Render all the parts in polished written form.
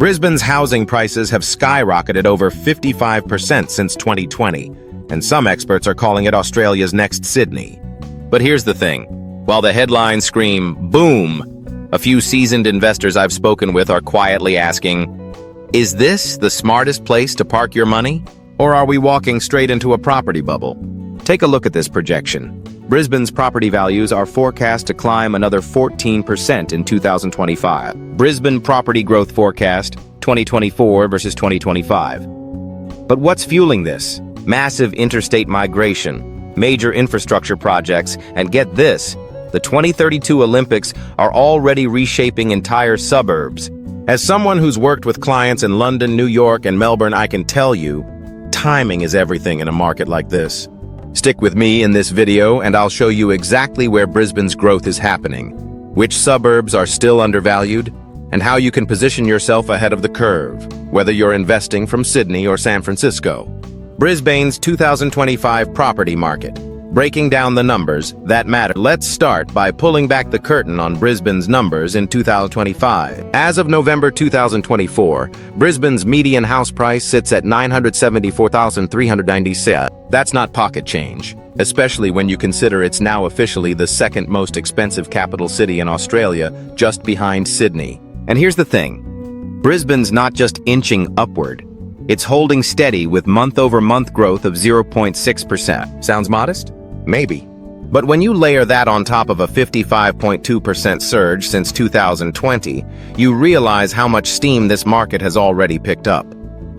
Brisbane's housing prices have skyrocketed over 55% since 2020, and some experts are calling it Australia's next Sydney. But here's the thing. While the headlines scream, boom, a few seasoned investors I've spoken with are quietly asking, is this the smartest place to park your money? Or are we walking straight into a property bubble? Take a look at this projection. Brisbane's property values are forecast to climb another 14% in 2025. Brisbane Property Growth Forecast, 2024 versus 2025. But what's fueling this? Massive interstate migration, major infrastructure projects, and get this, the 2032 Olympics are already reshaping entire suburbs. As someone who's worked with clients in London, New York, and Melbourne, I can tell you, timing is everything in a market like this. Stick with me in this video and I'll show you exactly where Brisbane's growth is happening, which suburbs are still undervalued, and how you can position yourself ahead of the curve, whether you're investing from Sydney or San Francisco. Brisbane's 2025 property market. Breaking down the numbers that matter. Let's start by pulling back the curtain on Brisbane's numbers in 2025. As of November 2024, Brisbane's median house price sits at $974,396. That's not pocket change, especially when you consider it's now officially the second most expensive capital city in Australia, just behind Sydney. And here's the thing. Brisbane's not just inching upward. It's holding steady with month-over-month growth of 0.6%. Sounds modest? Maybe. But when you layer that on top of a 55.2% surge since 2020, you realize how much steam this market has already picked up.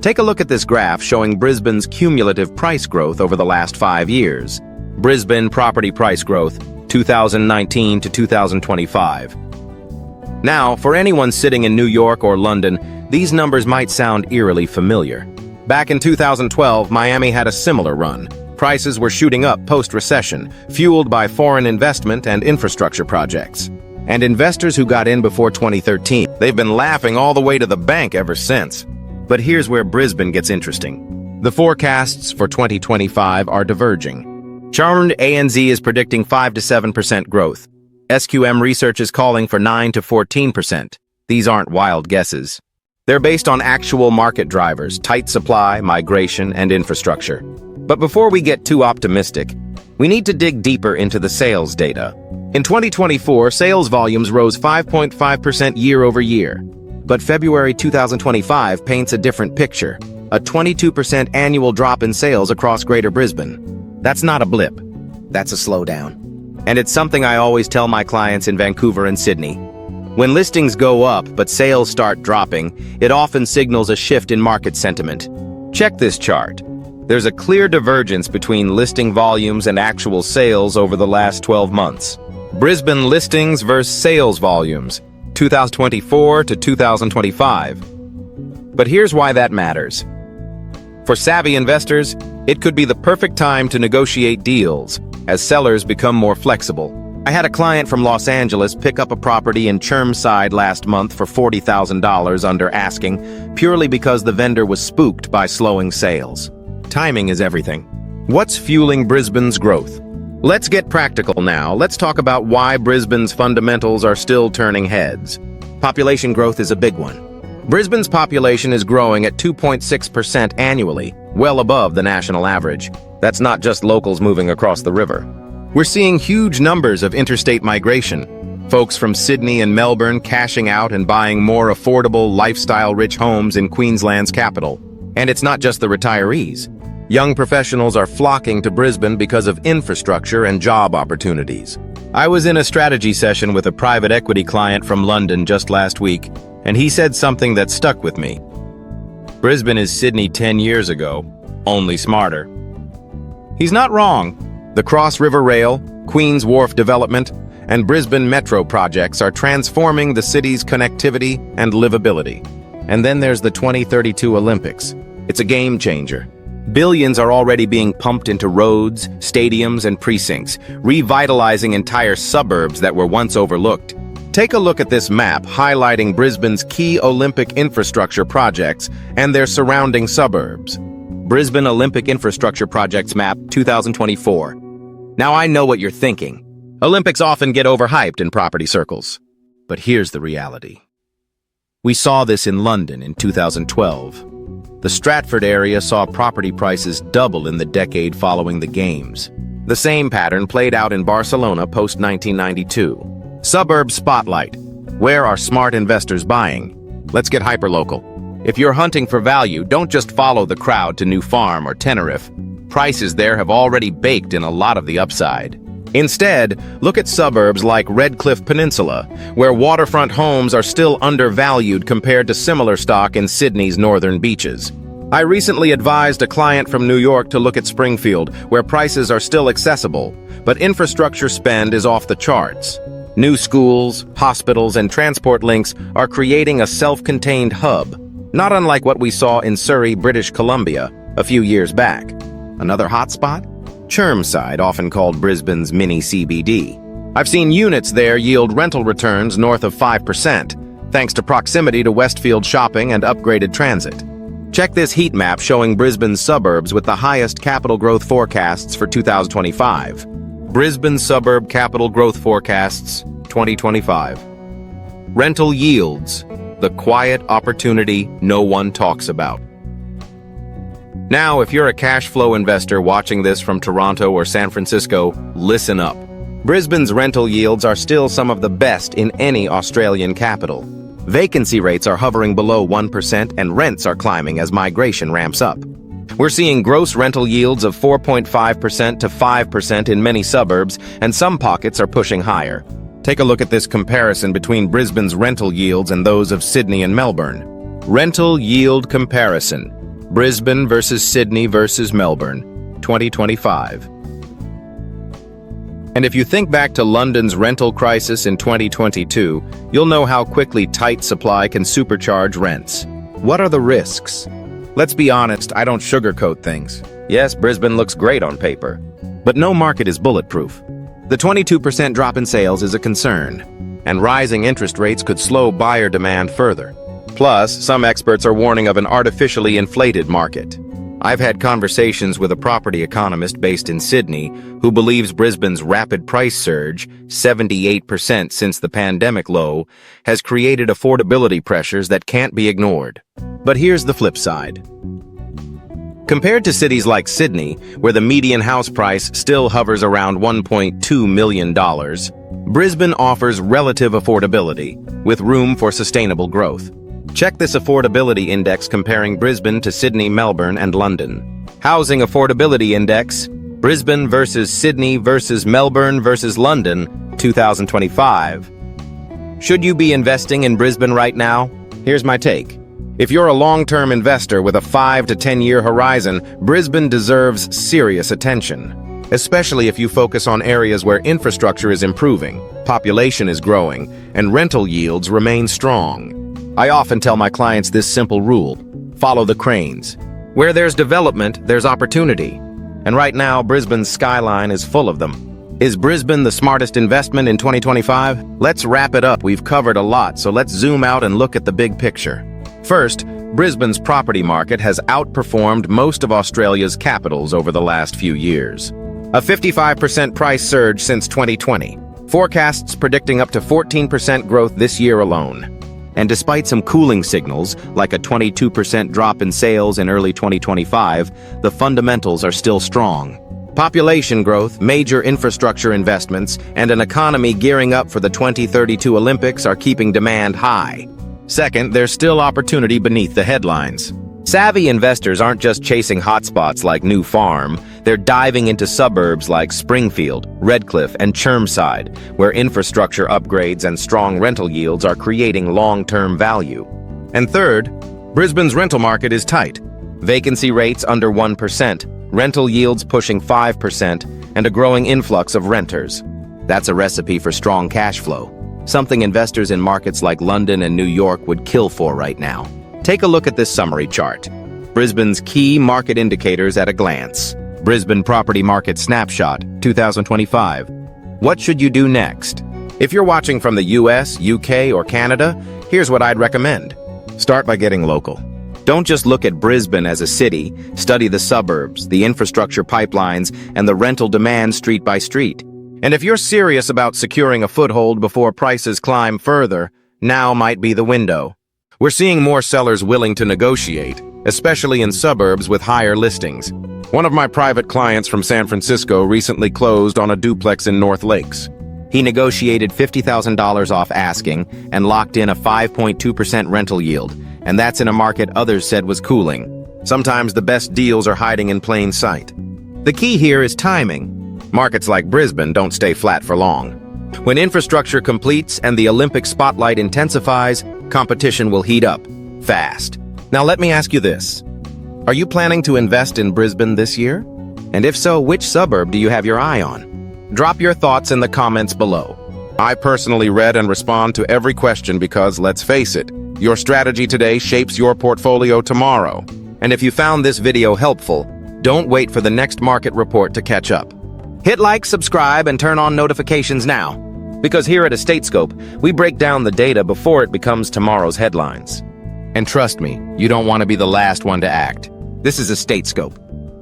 Take a look at this graph showing Brisbane's cumulative price growth over the last 5 years. Brisbane property price growth, 2019 to 2025. Now, for anyone sitting in New York or London, these numbers might sound eerily familiar. Back in 2012, Miami had a similar run. Prices were shooting up post-recession, fueled by foreign investment and infrastructure projects. And investors who got in before 2013, they've been laughing all the way to the bank ever since. But here's where Brisbane gets interesting. The forecasts for 2025 are diverging. Chartered ANZ is predicting 5 to 7% growth. SQM Research is calling for 9 to 14%. These aren't wild guesses. They're based on actual market drivers, tight supply, migration, and infrastructure. But before we get too optimistic, we need to dig deeper into the sales data. In 2024, sales volumes rose 5.5% year over year. But February 2025 paints a different picture, a 22% annual drop in sales across Greater Brisbane. That's not a blip. That's a slowdown. And it's something I always tell my clients in Vancouver and Sydney. When listings go up but sales start dropping, it often signals a shift in market sentiment. Check this chart. There's a clear divergence between listing volumes and actual sales over the last 12 months. Brisbane listings versus sales volumes, 2024 to 2025. But here's why that matters. For savvy investors, it could be the perfect time to negotiate deals, as sellers become more flexible. I had a client from Los Angeles pick up a property in Chermside last month for $40,000 under asking, purely because the vendor was spooked by slowing sales. Timing is everything. What's fueling Brisbane's growth? Let's get practical now. Let's talk about why Brisbane's fundamentals are still turning heads. Population growth is a big one. Brisbane's population is growing at 2.6% annually, well above the national average. That's not just locals moving across the river. We're seeing huge numbers of interstate migration. Folks from Sydney and Melbourne cashing out and buying more affordable, lifestyle-rich homes in Queensland's capital. And it's not just the retirees. Young professionals are flocking to Brisbane because of infrastructure and job opportunities. I was in a strategy session with a private equity client from London just last week, and he said something that stuck with me. Brisbane is Sydney 10 years ago, only smarter. He's not wrong. The Cross River Rail, Queen's Wharf development, and Brisbane Metro projects are transforming the city's connectivity and livability. And then there's the 2032 Olympics. It's a game changer. Billions are already being pumped into roads, stadiums, and precincts, revitalizing entire suburbs that were once overlooked. Take a look at this map highlighting Brisbane's key Olympic infrastructure projects and their surrounding suburbs. Brisbane Olympic Infrastructure Projects Map 2024. Now I know what you're thinking. Olympics often get overhyped in property circles. But here's the reality. We saw this in London in 2012. The Stratford area saw property prices double in the decade following the Games. The same pattern played out in Barcelona post-1992. Suburb Spotlight. Where are smart investors buying? Let's get hyperlocal. If you're hunting for value, don't just follow the crowd to New Farm or Tenerife. Prices there have already baked in a lot of the upside. Instead, look at suburbs like Redcliffe Peninsula, where waterfront homes are still undervalued compared to similar stock in Sydney's northern beaches. I recently advised a client from New York to look at Springfield, where prices are still accessible, but infrastructure spend is off the charts. New schools, hospitals, and transport links are creating a self-contained hub, not unlike what we saw in Surrey, British Columbia, a few years back. Another hotspot? Chermside, often called Brisbane's mini CBD. I've seen units there yield rental returns north of 5%, thanks to proximity to Westfield shopping and upgraded transit. Check this heat map showing Brisbane's suburbs with the highest capital growth forecasts for 2025. Brisbane Suburb Capital Growth Forecasts, 2025. Rental yields, the quiet opportunity no one talks about. Now, if you're a cash flow investor watching this from Toronto or San Francisco, listen up. Brisbane's rental yields are still some of the best in any Australian capital. Vacancy rates are hovering below 1% and rents are climbing as migration ramps up. We're seeing gross rental yields of 4.5% to 5% in many suburbs, and some pockets are pushing higher. Take a look at this comparison between Brisbane's rental yields and those of Sydney and Melbourne. Rental yield comparison. Brisbane versus Sydney versus Melbourne, 2025. And if you think back to London's rental crisis in 2022, you'll know how quickly tight supply can supercharge rents. What are the risks? Let's be honest, I don't sugarcoat things. Yes, Brisbane looks great on paper, but no market is bulletproof. The 22% drop in sales is a concern, and rising interest rates could slow buyer demand further. Plus, some experts are warning of an artificially inflated market. I've had conversations with a property economist based in Sydney who believes Brisbane's rapid price surge, 78% since the pandemic low, has created affordability pressures that can't be ignored. But here's the flip side. Compared to cities like Sydney, where the median house price still hovers around $1.2 million, Brisbane offers relative affordability, with room for sustainable growth. Check this affordability index comparing Brisbane to Sydney, Melbourne, and London. Housing Affordability Index, Brisbane versus Sydney versus Melbourne versus London, 2025. Should you be investing in Brisbane right now? Here's my take. If you're a long-term investor with a 5 to 10-year horizon, Brisbane deserves serious attention, especially if you focus on areas where infrastructure is improving, population is growing, and rental yields remain strong. I often tell my clients this simple rule: follow the cranes. Where there's development, there's opportunity. And right now, Brisbane's skyline is full of them. Is Brisbane the smartest investment in 2025? Let's wrap it up. We've covered a lot, so let's zoom out and look at the big picture. First, Brisbane's property market has outperformed most of Australia's capitals over the last few years. A 55% price surge since 2020. Forecasts predicting up to 14% growth this year alone. And despite some cooling signals, like a 22% drop in sales in early 2025, the fundamentals are still strong. Population growth, major infrastructure investments, and an economy gearing up for the 2032 Olympics are keeping demand high. Second, there's still opportunity beneath the headlines. Savvy investors aren't just chasing hotspots like New Farm, they're diving into suburbs like Springfield, Redcliffe, and Chermside, where infrastructure upgrades and strong rental yields are creating long-term value. And third, Brisbane's rental market is tight. Vacancy rates under 1%, rental yields pushing 5%, and a growing influx of renters. That's a recipe for strong cash flow, something investors in markets like London and New York would kill for right now. Take a look at this summary chart. Brisbane's key market indicators at a glance. Brisbane Property Market Snapshot, 2025. What should you do next? If you're watching from the US, UK, or Canada, here's what I'd recommend. Start by getting local. Don't just look at Brisbane as a city, study the suburbs, the infrastructure pipelines, and the rental demand street by street. And if you're serious about securing a foothold before prices climb further, now might be the window. We're seeing more sellers willing to negotiate, especially in suburbs with higher listings. One of my private clients from San Francisco recently closed on a duplex in North Lakes. He negotiated $50,000 off asking and locked in a 5.2% rental yield, and that's in a market others said was cooling. Sometimes the best deals are hiding in plain sight. The key here is timing. Markets like Brisbane don't stay flat for long. When infrastructure completes and the Olympic spotlight intensifies, competition will heat up fast. Now let me ask you this. Are you planning to invest in Brisbane this year? And if so, which suburb do you have your eye on? Drop your thoughts in the comments below. I personally read and respond to every question because, let's face it, your strategy today shapes your portfolio tomorrow. And if you found this video helpful, don't wait for the next market report to catch up. Hit like, subscribe, and turn on notifications now. Because here at EstateScope, we break down the data before it becomes tomorrow's headlines. And trust me, you don't want to be the last one to act. This is EstateScope,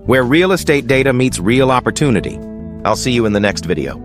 where real estate data meets real opportunity. I'll see you in the next video.